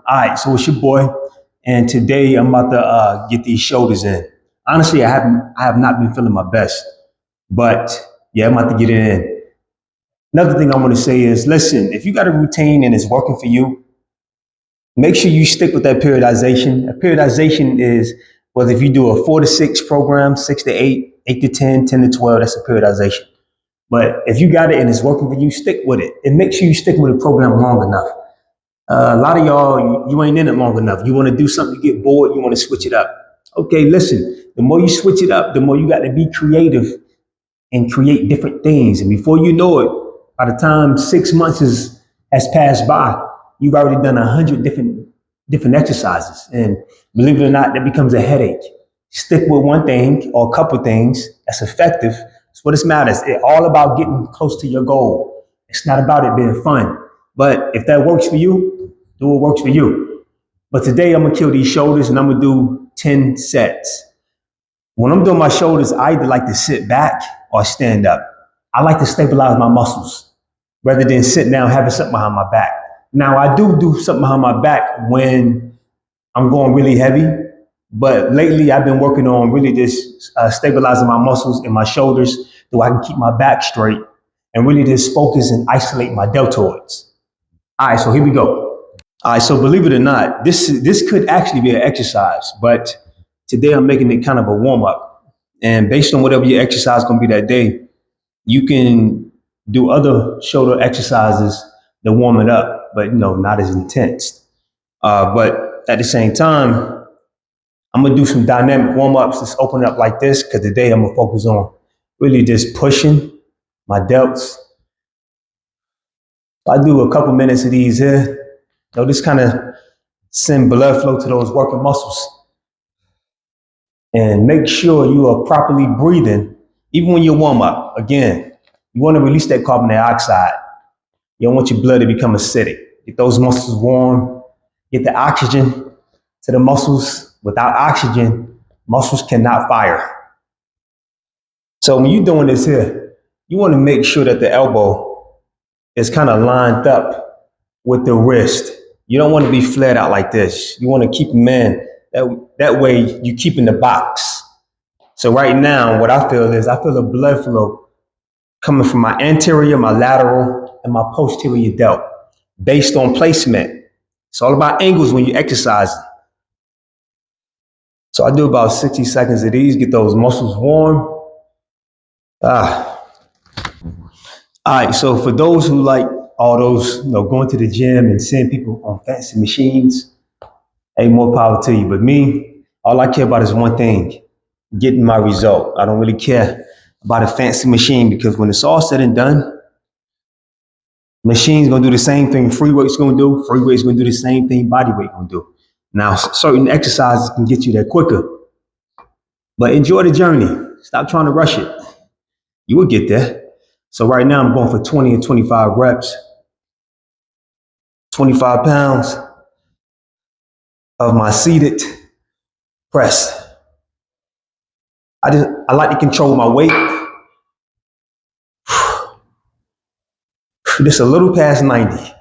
All right, so it's your boy, and today I'm about to get these shoulders in. Honestly, I have not been feeling my best, but yeah, I'm about to get it in. Another thing I want to say is, listen, if you got a routine and it's working for you, make sure you stick with that periodization. A periodization is whether if you do a 4 to 6 program, 6 to 8, 8 to 10, 10 to 12, that's a periodization. But if you got it and it's working for you, stick with it. And make sure you stick with the program long enough. A lot of y'all, you ain't in it long enough. You want to do something, you get bored, you want to switch it up. Okay, listen, the more you switch it up, the more you got to be creative and create different things. And before you know it, by the time 6 months has passed by, you've already done 100 different exercises. And believe it or not, that becomes a headache. Stick with one thing or a couple things that's effective. That's what it matters. It's all about getting close to your goal. It's not about it being fun. But if that works for you, do what works for you. But today I'm gonna kill these shoulders and I'm gonna do 10 sets. When I'm doing my shoulders, I either like to sit back or stand up. I like to stabilize my muscles rather than sitting down having something behind my back. Now I do something behind my back when I'm going really heavy, but lately I've been working on really just stabilizing my muscles in my shoulders so I can keep my back straight and really just focus and isolate my deltoids. All right, so here we go. All right, so believe it or not, this could actually be an exercise, but today I'm making it kind of a warm up. And based on whatever your exercise is going to be that day, you can do other shoulder exercises to warm it up, but not as intense. But at the same time, I'm gonna do some dynamic warm ups. Just open up like this because today I'm gonna focus on really just pushing my delts. I do a couple minutes of these here. This kind of send blood flow to those working muscles. And make sure you are properly breathing, even when you warm up. Again, you want to release that carbon dioxide. You don't want your blood to become acidic. Get those muscles warm, get the oxygen to the muscles. Without oxygen, muscles cannot fire. So when you're doing this here, you want to make sure that the elbow is kind of lined up with the wrist. You don't want to be flared out like this. You want to keep them in. That way you keep in the box. So right now, what I feel the blood flow coming from my anterior, my lateral, and my posterior delt based on placement. It's all about angles when you exercise. So I do about 60 seconds of these, get those muscles warm. All right, so for those who like all those, going to the gym and seeing people on fancy machines, hey, more power to you. But me, all I care about is one thing, getting my result. I don't really care about a fancy machine because when it's all said and done, machine's gonna do the same thing free weight's gonna do. Free weight's gonna do the same thing body weight gonna do. Now, certain exercises can get you there quicker, but enjoy the journey. Stop trying to rush it. You will get there. So right now I'm going for 20 and 25 reps, 25 pounds of my seated press. I like to control my weight. Just a little past 90.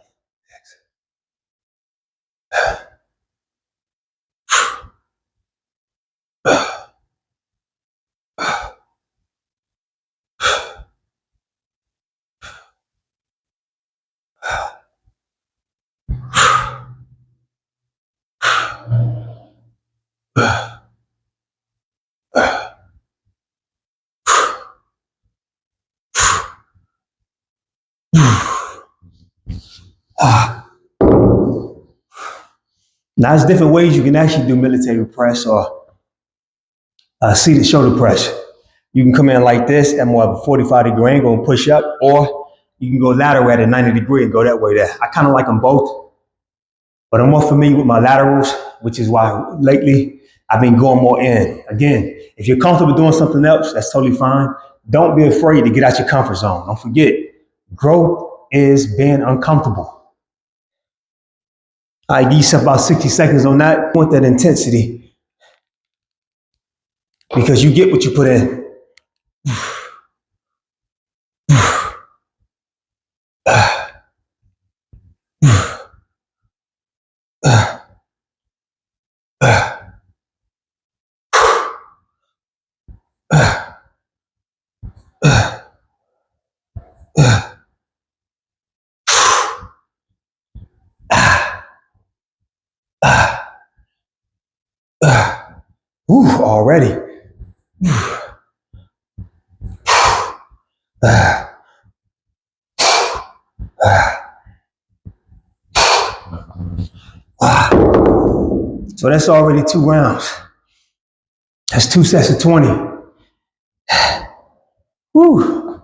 Now, there's different ways you can actually do military press or seated shoulder press. You can come in like this at more of a 45-degree angle and push up, or you can go lateral at a 90-degree and go that way there. I kind of like them both, but I'm more familiar with my laterals, which is why lately I've been going more in. Again, if you're comfortable doing something else, that's totally fine. Don't be afraid to get out your comfort zone. Don't forget, growth is being uncomfortable. I give yourself about 60 seconds on that. I want that intensity because you get what you put in. Already. So that's already 2 rounds. That's 2 sets of 20. Whew.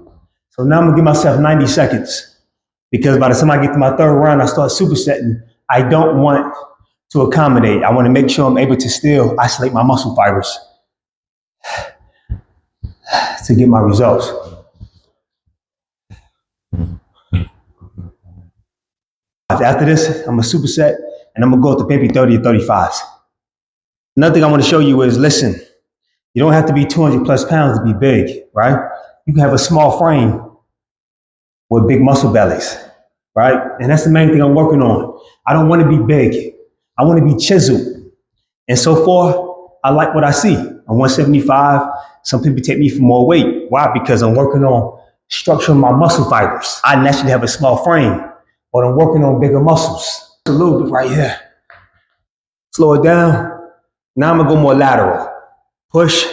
So now I'm gonna give myself 90 seconds because by the time I get to my 3rd round, I start supersetting. I don't want to accommodate. I want to make sure I'm able to still isolate my muscle fibers to get my results. After this, I'm gonna superset and I'm gonna go to maybe 30 or 35s. Another thing I want to show you is, listen, you don't have to be 200 plus pounds to be big, right? You can have a small frame with big muscle bellies, right? And that's the main thing I'm working on. I don't want to be big. I want to be chiseled. And so far, I like what I see. I'm 175. Some people take me for more weight. Why? Because I'm working on structuring my muscle fibers. I naturally have a small frame, but I'm working on bigger muscles. A little bit right here. Slow it down. Now I'm gonna go more lateral. Push,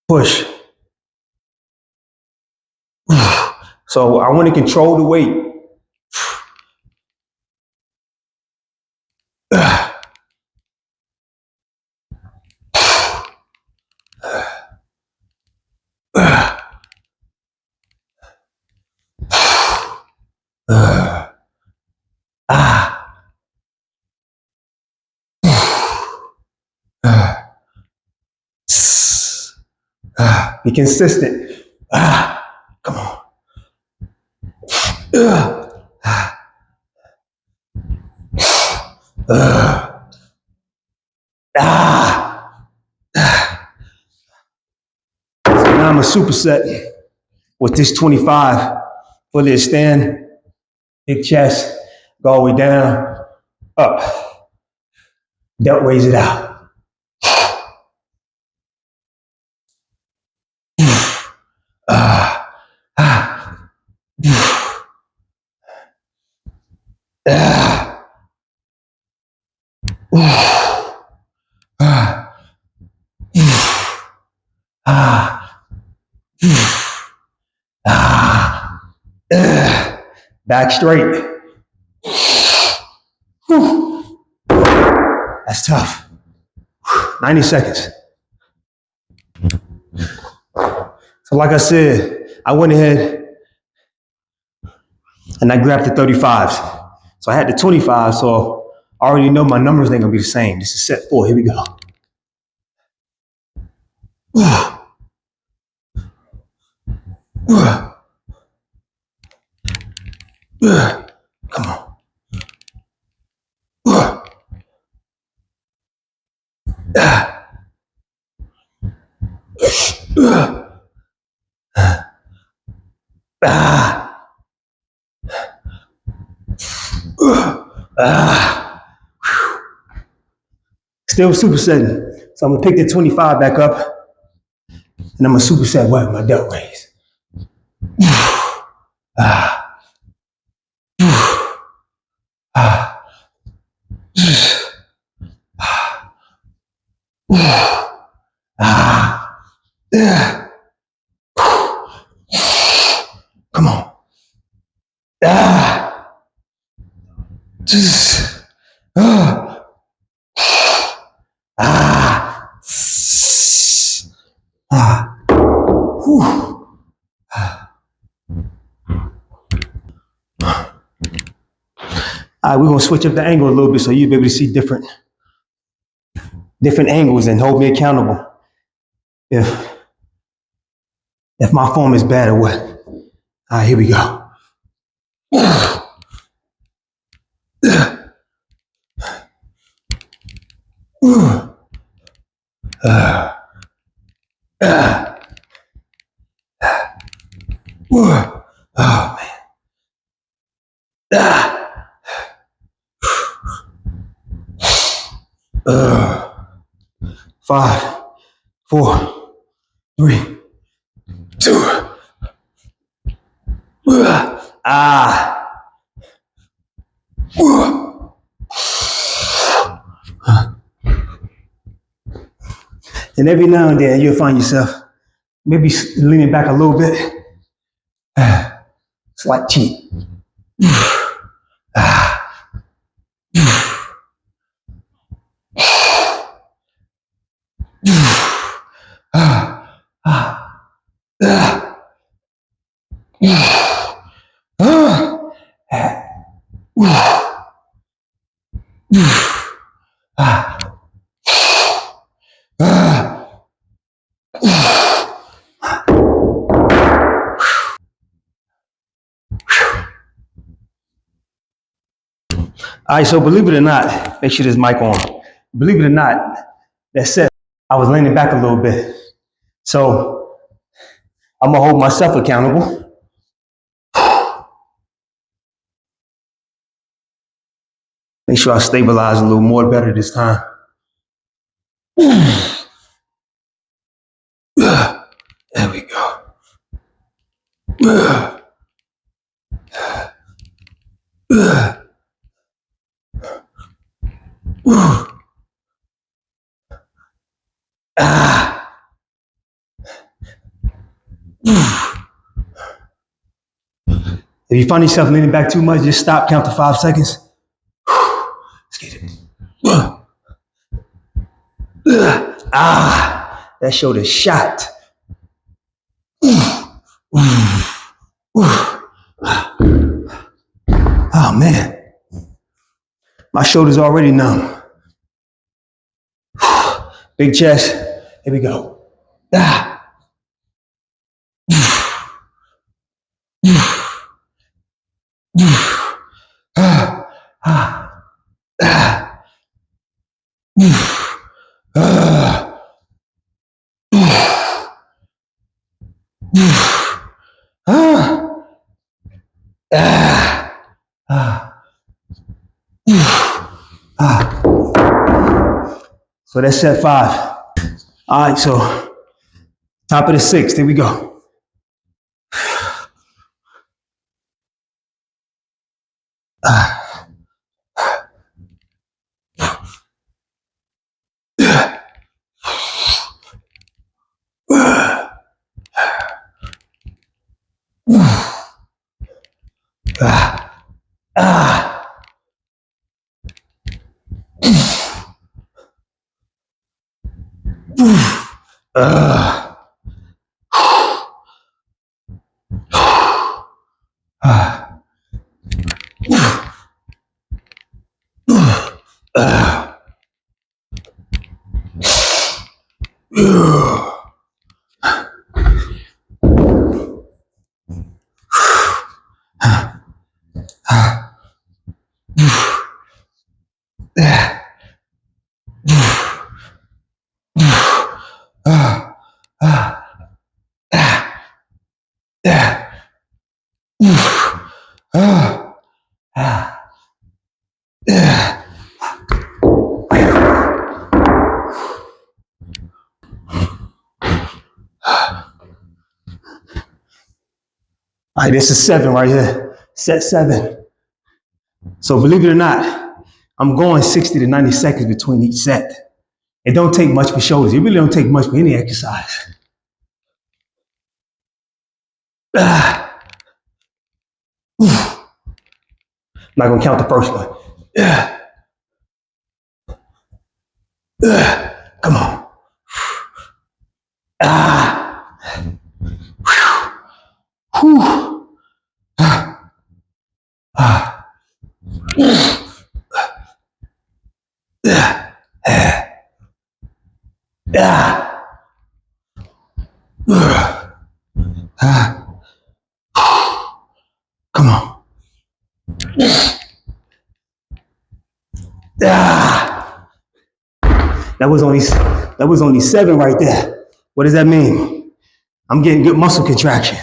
push. So I want to control the weight. Be consistent. Come on. So now I'm a superset with this 25. Fully extend, big chest, go all the way down, up. Delt raise it out. Back straight. That's tough. 90 seconds. So like I said, I went ahead and I grabbed the 35s. So I had the 25, so I already know my numbers ain't gonna be the same. This is set 4, here we go. Come on. Still supersetting. So I'm gonna pick the 25 back up and I'm gonna superset what? My delt raise. Come on. All right, we're gonna switch up the angle a little bit so you'll be able to see different angles and hold me accountable if my form is bad or what. All right, here we go. Oh man. 5, 4, 3, 2. And every now and then you'll find yourself maybe leaning back a little bit. Slight cheat. All right, so believe it or not, make sure this mic on. Believe it or not, that set, I was leaning back a little bit. So I'm gonna hold myself accountable. Make sure I stabilize a little more better this time. There we go. If you find yourself leaning back too much, just stop, count to 5 seconds. Let's get it. That shoulder shot. Oh man, my shoulder's already numb. Big chest. Here we go. So that's set 5. All right, so top of the 6th, here we go. All right, this is 7 right here. Set 7. So believe it or not, I'm going 60 to 90 seconds between each set. It don't take much for shoulders. It really don't take much for any exercise. I'm not gonna count the first one. Come on. Come on. That was only 7 right there. What does that mean? I'm getting good muscle contraction.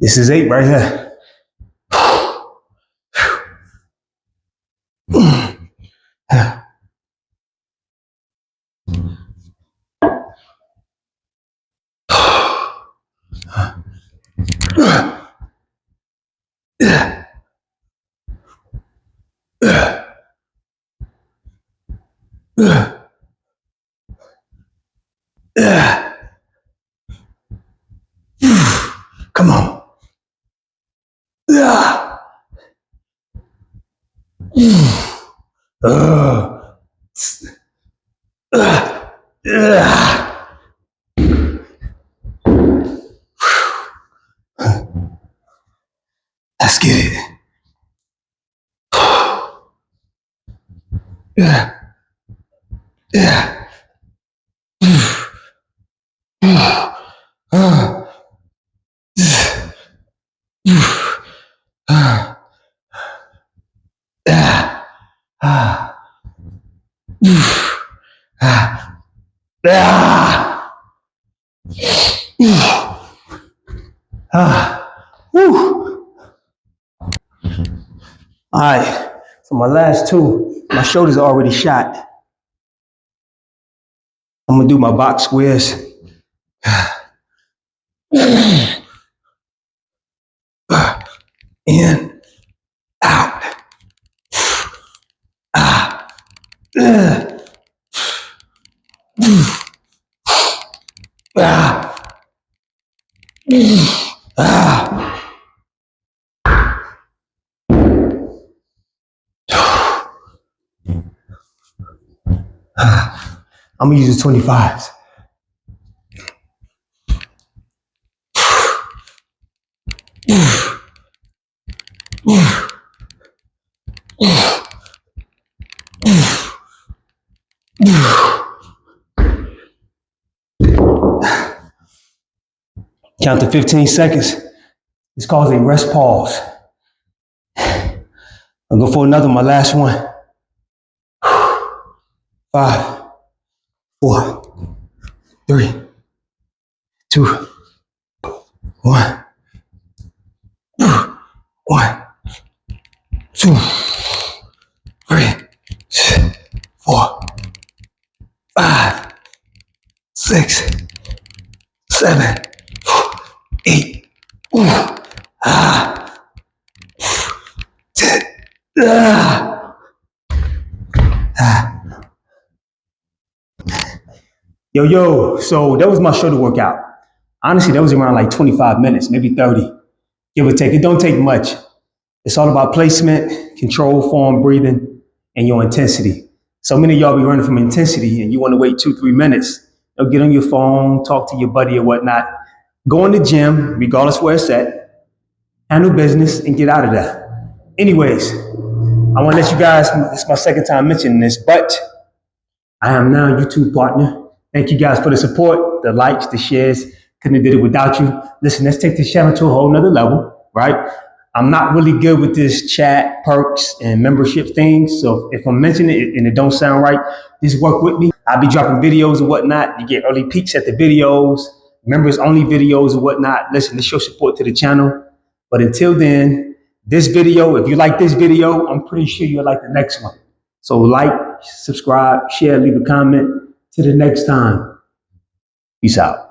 This is 8 right here. Come on. Let's get it. All right, for my last two, my shoulders are already shot. I'm gonna do my box squares. In, out. I'm gonna use the 25s. Count to 15 seconds. It's called a rest pause. I'll go for another, my last one. 5, 4, 3, 2, 1. 1, 2, 3, 4, 5, 6, 7, 8. 10. Yo, so that was my shoulder workout. Honestly, that was around like 25 minutes, maybe 30, give or take. It don't take much. It's all about placement, control, form, breathing, and your intensity. So many of y'all be running from intensity and you want to wait 2-3 minutes. You'll get on your phone, talk to your buddy or whatnot. Go in the gym, regardless where it's at, handle business, and get out of there. Anyways, I want to let you guys, it's my second time mentioning this, but I am now a YouTube partner. Thank you guys for the support, the likes, the shares. Couldn't have did it without you. Listen, let's take this channel to a whole nother level, right? I'm not really good with this chat, perks, and membership things. So if I'm mentioning it and it don't sound right, just work with me. I'll be dropping videos and whatnot. You get early peeks at the videos, members only videos and whatnot. Listen, this show support to the channel. But until then, this video, if you like this video, I'm pretty sure you'll like the next one. So like, subscribe, share, leave a comment. Till the next time. Peace out.